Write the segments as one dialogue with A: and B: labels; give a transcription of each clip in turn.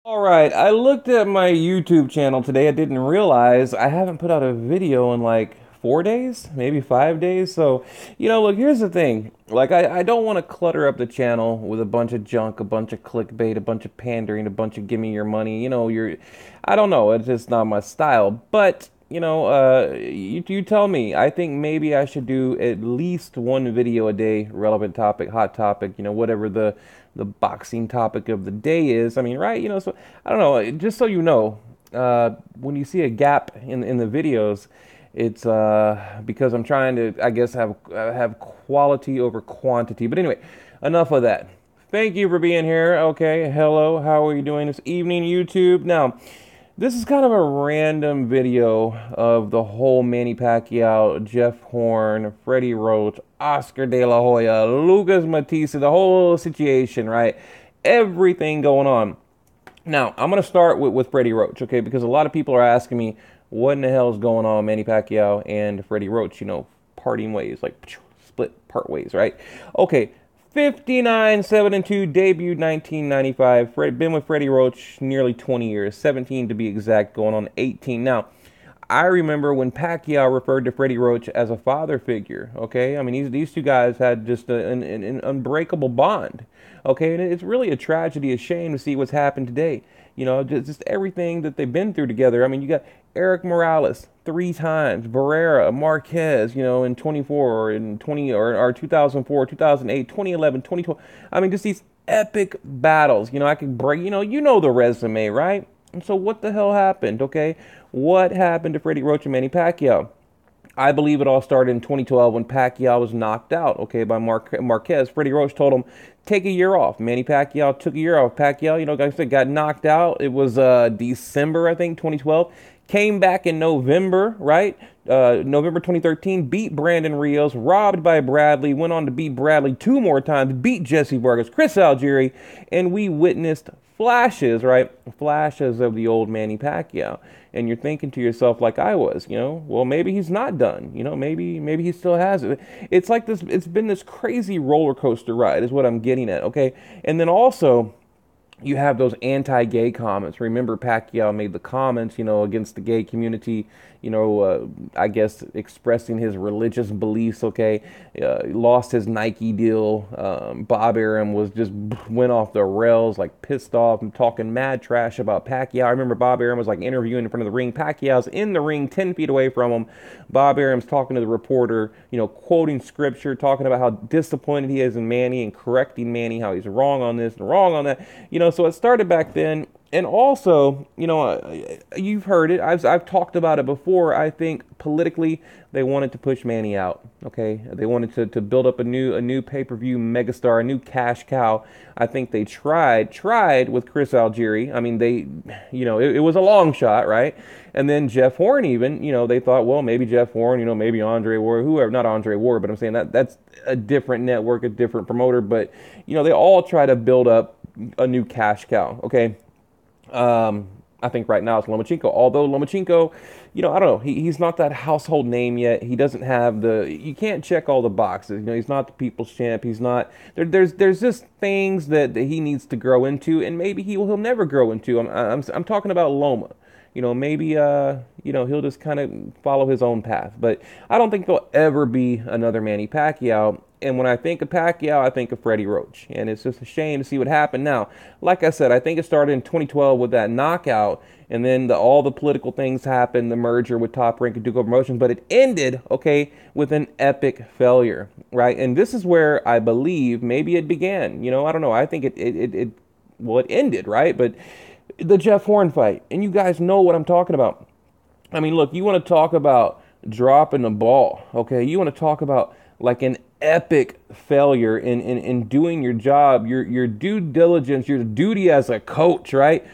A: All right, I looked at my YouTube channel today. I didn't realize I haven't put out a video in like 4 days, maybe 5 days. So, look, here's the thing. Like, I don't want to clutter up the channel with a bunch of junk, a bunch of clickbait, a bunch of pandering, a bunch of give me your money. I don't know. It's just not my style. But, you tell me. I think maybe I should do at least one video a day, relevant topic, hot topic, whatever the boxing topic of the day is. I mean, right? So I don't know. Just so you know, when you see a gap in the videos, it's because I'm trying to, I guess, have quality over quantity. But anyway, enough of that. Thank you for being here. Okay, hello. How are you doing this evening, YouTube? Now, this is kind of a random video of the whole Manny Pacquiao, Jeff Horn, Freddie Roach, Oscar De La Hoya, Lucas Matthysse, the whole situation, right? Everything going on. Now, I'm going to start with Freddie Roach, okay? Because a lot of people are asking me, what in the hell is going on, Manny Pacquiao and Freddie Roach, parting ways, like split part ways, right? Okay, 59, 7-2, debuted 1995. Been with Freddie Roach nearly 20 years, 17 to be exact, going on 18. Now, I remember when Pacquiao referred to Freddie Roach as a father figure. Okay, I mean these two guys had just an unbreakable bond. Okay, and it's really a tragedy, a shame to see what's happened today. Just everything that they've been through together. I mean, you got Eric Morales 3 times, Barrera, Marquez, in 24 and 20 or 2004, 2008, 2011, 2012. I mean, just these epic battles. I could break. You know the resume, right? And so what the hell happened, okay? What happened to Freddie Roach and Manny Pacquiao? I believe it all started in 2012 when Pacquiao was knocked out, okay, by Marquez. Freddie Roach told him, take a year off. Manny Pacquiao took a year off. Pacquiao, like I said, got knocked out. It was December, I think, 2012. Came back in November, right? November 2013, beat Brandon Rios, robbed by Bradley, went on to beat Bradley 2 more times, beat Jesse Vargas, Chris Algieri, and we witnessed flashes, right? Flashes of the old Manny Pacquiao. And you're thinking to yourself, like I was, well, maybe he's not done. Maybe he still has it. It's like this. It's been this crazy roller coaster ride, is what I'm getting at. Okay, and then also, you have those anti-gay comments. Remember, Pacquiao made the comments, against the gay community, I guess expressing his religious beliefs, okay? Lost his Nike deal. Bob Arum went off the rails, like pissed off and talking mad trash about Pacquiao. I remember Bob Arum was like interviewing in front of the ring. Pacquiao's in the ring 10 feet away from him. Bob Arum's talking to the reporter, quoting scripture, talking about how disappointed he is in Manny and correcting Manny, how he's wrong on this and wrong on that. So it started back then. And also, you've heard it. I've talked about it before. I think politically they wanted to push Manny out. Okay, they wanted to build up a new pay-per-view megastar, a new cash cow. I think they tried with Chris Algieri. I mean, it was a long shot, right? And then Jeff Horn, even, they thought, well, maybe Jeff Horn, maybe Andre Ward, whoever, not Andre Ward, but I'm saying that's a different network, a different promoter. But they all try to build up a new cash cow. Okay. I think right now it's Lomachenko. Although Lomachenko, I don't know, he's not that household name yet. He doesn't have you can't check all the boxes. He's not the people's champ. He's not. There's just things that he needs to grow into, and maybe he'll never grow into. I'm talking about Loma. Maybe he'll just kind of follow his own path. But I don't think there'll ever be another Manny Pacquiao. And when I think of Pacquiao, I think of Freddie Roach. And it's just a shame to see what happened now. Like I said, I think it started in 2012 with that knockout. And then all the political things happened, the merger with Top Rank and Duco Promotions. But it ended, okay, with an epic failure, right? And this is where I believe maybe it began. I don't know. I think it ended, right? But the Jeff Horn fight. And you guys know what I'm talking about. I mean, look, you want to talk about dropping the ball, okay? You want to talk about like an epic failure in doing your job, your due diligence, your duty as a coach, right?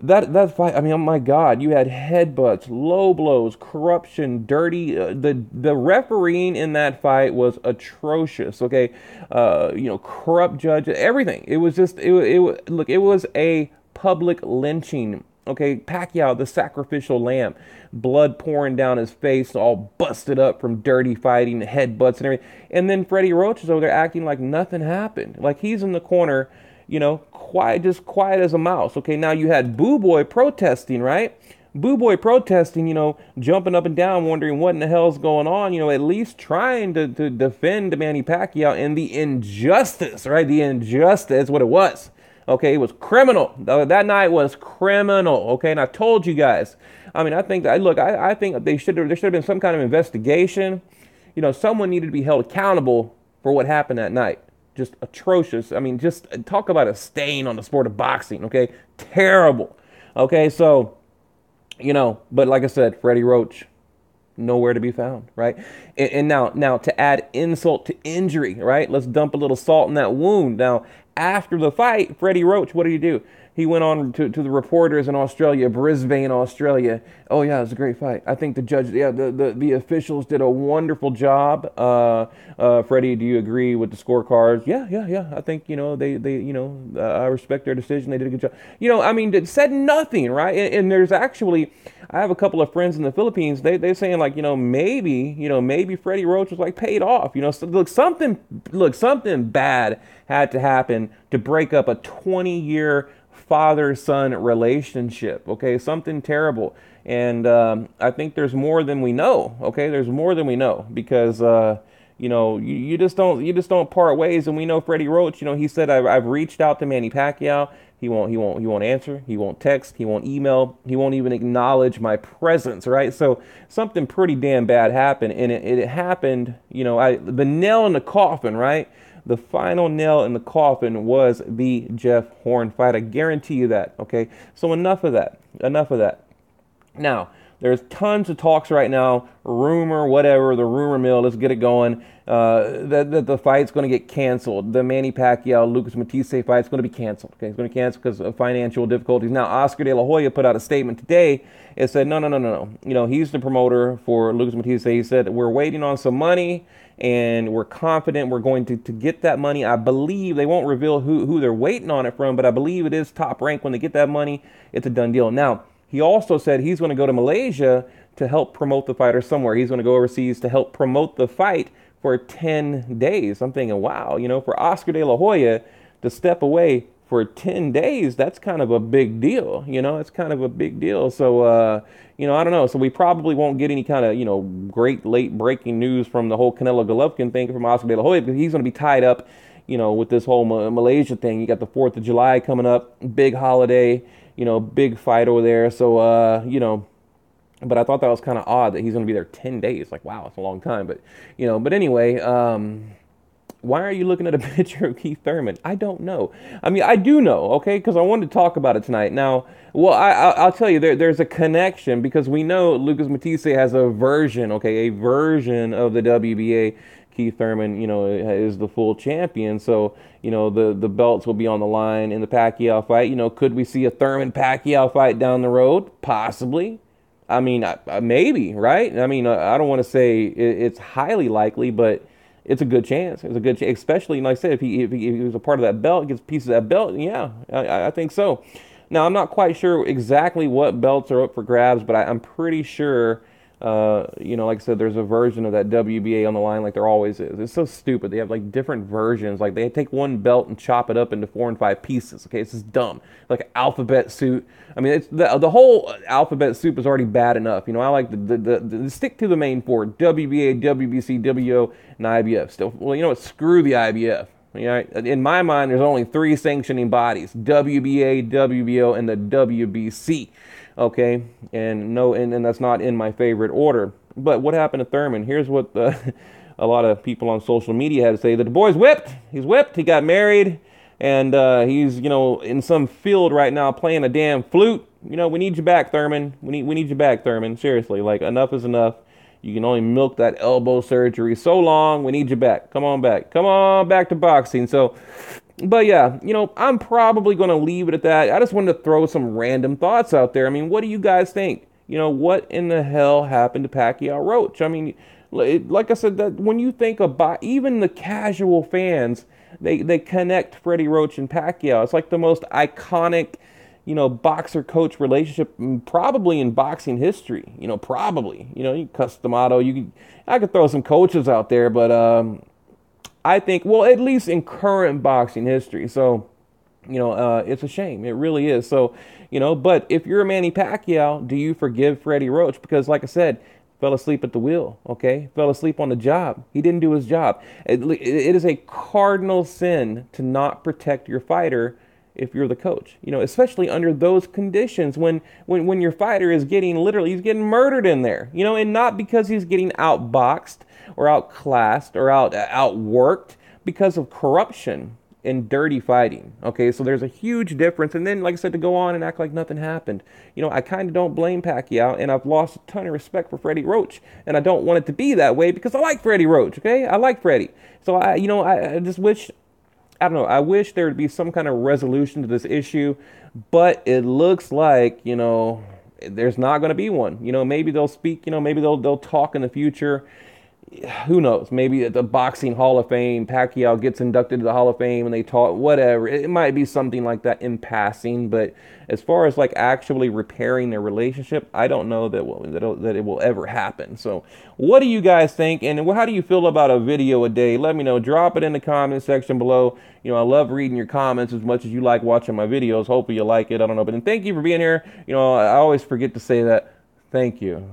A: That fight, I mean, oh my God, you had headbutts, low blows, corruption, dirty. The refereeing in that fight was atrocious. Okay, corrupt judge, everything. It was just look. It was a public lynching. Okay, Pacquiao, the sacrificial lamb, blood pouring down his face, all busted up from dirty fighting, headbutts and everything. And then Freddie Roach is over there acting like nothing happened. Like he's in the corner, quiet, just quiet as a mouse. Okay, now you had Boo Boy protesting, right? Boo Boy protesting, jumping up and down, wondering what in the hell's going on, at least trying to defend Manny Pacquiao and the injustice, right? The injustice is what it was. Okay, it was criminal. That night was criminal. Okay, and I told you guys. I mean, I think that, look, I think there should have been some kind of investigation. Someone needed to be held accountable for what happened that night. Just atrocious. I mean, just talk about a stain on the sport of boxing. Okay, terrible. Okay, so, but like I said, Freddie Roach, nowhere to be found, right? And now to add insult to injury, right? Let's dump a little salt in that wound. Now, after the fight, Freddie Roach, what did he do? He went on to the reporters in Australia, Brisbane, Australia. Oh yeah, it was a great fight. I think the judge, the officials did a wonderful job. Freddie, do you agree with the scorecards? Yeah. I think I respect their decision. They did a good job. I mean, it said nothing, right? And there's actually, I have a couple of friends in the Philippines. They're saying like, maybe Freddie Roach was like paid off. So, something bad had to happen to break up a 20-year father-son relationship. Okay, something terrible. And I think there's more than we know. Okay, there's more than we know, because you just don't part ways. And we know Freddie Roach. He said, I've reached out to Manny Pacquiao. He won't answer. He won't text. He won't email. He won't even acknowledge my presence. Right. So something pretty damn bad happened, and it happened. The nail in the coffin. Right. The final nail in the coffin was the Jeff Horn fight. I guarantee you that. Okay. So enough of that. Enough of that. Now, there's tons of talks right now, rumor, whatever, the rumor mill, let's get it going, that the fight's going to get canceled. The Manny Pacquiao, Lucas Matthysse fight's going to be canceled. Okay, it's going to cancel because of financial difficulties. Now, Oscar De La Hoya put out a statement today. It said, no. He's the promoter for Lucas Matthysse. He said, we're waiting on some money, and we're confident we're going to get that money. I believe they won't reveal who they're waiting on it from, but I believe it is Top Rank. When they get that money, it's a done deal. Now, he also said he's going to go to Malaysia to help promote the fight, or somewhere. He's going to go overseas to help promote the fight for 10 days. I'm thinking, wow, for Oscar De La Hoya to step away for 10 days, that's kind of a big deal. It's kind of a big deal. So, I don't know. So we probably won't get any kind of, great late breaking news from the whole Canelo Golovkin thing from Oscar De La Hoya, because he's going to be tied up, with this whole Malaysia thing. You got the 4th of July coming up, big holiday. Big fight over there. So, but I thought that was kind of odd that he's going to be there 10 days. Like, wow, it's a long time. But, but anyway, why are you looking at a picture of Keith Thurman? I don't know. I mean, I do know, okay, because I wanted to talk about it tonight. Now, well, I'll tell you, there's a connection, because we know Lucas Matthysse has a version of the WBA. Keith Thurman, is the full champion. So, the belts will be on the line in the Pacquiao fight. Could we see a Thurman-Pacquiao fight down the road? Possibly. I mean, maybe, right? I mean, I don't want to say it's highly likely, but it's a good chance. It's a good chance, especially, like I said, if he was a part of that belt, gets pieces of that belt, yeah, I think so. Now, I'm not quite sure exactly what belts are up for grabs, but I'm pretty sure, like I said, there's a version of that WBA on the line, like there always is. It's so stupid. They have like different versions. Like they take one belt and chop it up into 4 and 5 pieces. Okay, it's just dumb. Like an alphabet soup. I mean, it's the whole alphabet soup is already bad enough. I like the stick to the main 4: WBA, WBC, WO, and IBF. Still, well, screw the IBF. In my mind, there's only 3 sanctioning bodies: WBA, WBO, and the WBC. Okay, and that's not in my favorite order. But what happened to Thurman? Here's what a lot of people on social media had to say: that the boy's whipped. He's whipped. He got married, and he's in some field right now playing a damn flute. We need you back, Thurman. We need you back, Thurman. Seriously, like enough is enough. You can only milk that elbow surgery so long. We need you back. Come on back. Come on back to boxing. So. But yeah, I'm probably going to leave it at that. I just wanted to throw some random thoughts out there. I mean, what do you guys think? What in the hell happened to Pacquiao Roach? I mean, like I said, that when you think about even the casual fans, they connect Freddie Roach and Pacquiao. It's like the most iconic, boxer coach relationship probably in boxing history. Probably. You Customato. I could throw some coaches out there, but I think, well, at least in current boxing history. So, It's a shame. It really is. So, but if you're a Manny Pacquiao, do you forgive Freddie Roach? Because, like I said, fell asleep at the wheel, okay? Fell asleep on the job. He didn't do his job. It is a cardinal sin to not protect your fighter if you're the coach, especially under those conditions when your fighter is getting literally, he's getting murdered in there, and not because he's getting outboxed or outclassed or outworked because of corruption and dirty fighting. Okay, so there's a huge difference. And then, like I said, to go on and act like nothing happened. I kind of don't blame Pacquiao, and I've lost a ton of respect for Freddie Roach, and I don't want it to be that way because I like Freddie Roach. Okay, I like Freddie. So I just wish. I don't know. I wish there would be some kind of resolution to this issue, but it looks like there's not going to be one. Maybe they'll speak. Maybe they'll talk in the future. Who knows? Maybe at the Boxing Hall of Fame, Pacquiao gets inducted to the Hall of Fame and they talk, whatever. It might be something like that in passing, but as far as like actually repairing their relationship, I don't know that it will ever happen. So what do you guys think? And how do you feel about a video a day? Let me know. Drop it in the comment section below. I love reading your comments as much as you like watching my videos. Hopefully you like it. I don't know. But then thank you for being here. I always forget to say that. Thank you.